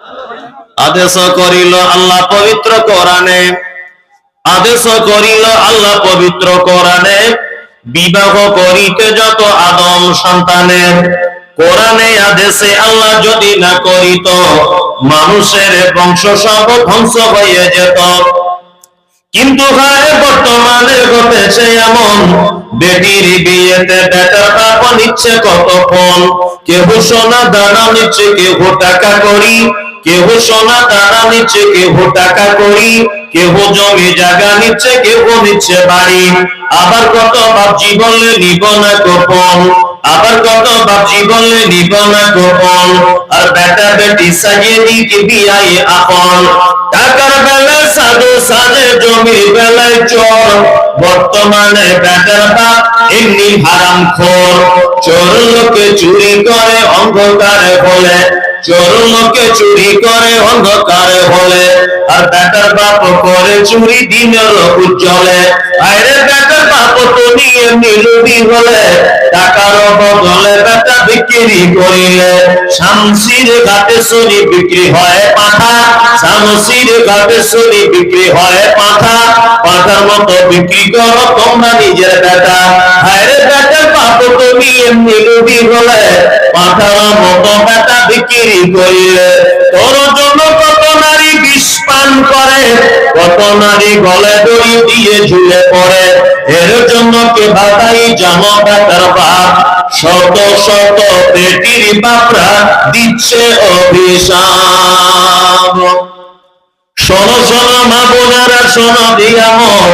আদেশ করিল আল্লাহ পবিত্র কোরআনে, আদেশ করিল আল্লাহ পবিত্র কোরআনে, বিবাহ করিতে যত আদম সন্তানের। কোরআনে আদেশে আল্লাহ যদি না করিত, মানুষের বংশ সব ধ্বংস হয়ে যেত। কিন্তু হায় বর্তমানে ঘটেছে এমন, বেটির বিয়েতে বেটার বাপ নিচ্ছে কত ফোন। কেহ সোনা দানা নিচ্ছে, কেহ টাকা করি, কেহ সোনা দানা নিচ্ছে, কেহ টাকা করি, কেহ জমি জায়গা নিচ্ছে, কেহ নিচ্ছে বাড়ি। আবার কত বাপজি বললে নিব না গোপন, আবার কত বাপজি বললে নিব না গোপন। আর বেটা বেটি সাজিয়ে দিকে বিয়াই আপন। টাকার বেলায় সাধু সাজে, জমির বেলায় চোর। বর্তমানে বেটার বাপ এমনি হারামখোর। চোর লোকে চুরি করে অন্ধকারে বলে, চোর লোকে চুরি করে অন্ধকারে বলে। আর বেটার বাপ করে চুরি দিনের উজ্জ্বলে। আরে বেটার বাপ তো নিয়ে মিলবি হলে, টাকার বদলে বেটা বিক্রি করিলে। শামসির ঘাটে শুনি বিক্রি হয় পাঠা, শামসির ঘাটে শুনি বিক্রি হয় পাঠা। পাঠার মতো বিক্রি করো তোমরা নিজের বেটা। আরে বেটার বাপ তো নিয়ে মিলবি হলে, পাঠার মতো বেটা বিক্রি করিলে। তোর জন্য কত নারী বিষ পান করে, কত নারী গলে দড়ি দিয়ে ঝুলে পড়ে। এর জন্য কে বাধাই জানো বেটার বাপ, শত শত বেটির বাপরা দিচ্ছে অভিশাপ। শোনো শোনো মা বোনেরা শোনো দিয়ামল,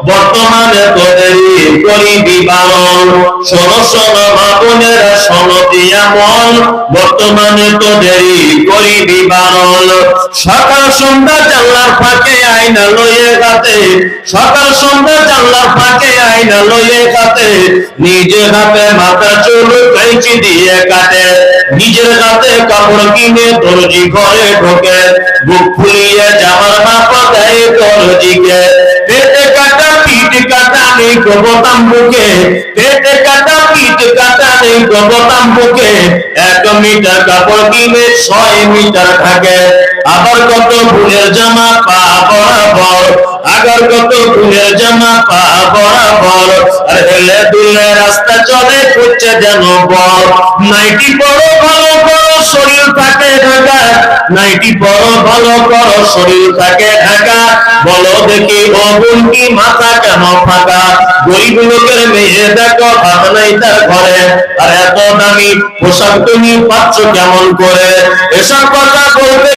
বর্তমানে তোদেরই করিবি বারণ। শোনো শোনো মা বোনেরা শোনো দিয়ামল, বর্তমানে তোদেরই করিবি বারণ। সকাল সন্ধ্যা জানলার ফাঁকে আয়না লইয়ে হাতে, সকাল সন্ধ্যা জানলার ফাঁকে আয়না লইয়ে হাতে। নিজের হাতে মাথা চুল কাঁচি দিয়ে কাটে, নিজের হাতে কাপড় কিনে দর্জি ঘরে ঢোকে। বুক ফুলিয়ে জামার মাপ দেয় দর্জিকে। পেটে কাটা পিঠ কাটা নেই বোতাম বুকে, পেটে কাটা পিঠ কাটা নেই বোতাম বুকে। 1 মিটার কাপড় কিনে 6 মিটার থাকে। আবার কত ফুলের জামা পা বরাবর, আবার কত ফুলের জামা পা বরাবর। আর হেলে দুলে রাস্তা চলে করছে যেন বল। নাইটি পরো ভালো করো শরীর থাকে ঢাকা, নাইটি পরো ভালো করো শরীর থাকে ঢাকা। বলো দেখি ও বোনটি মাথা কেন ফাঁকা। গরিব লোকের মেয়ে দেখো ভাত নাই তার ঘরে, আর এত দামি পোশাক তুমি পাচ্ছ কেমন করে। এসব কথা বলতে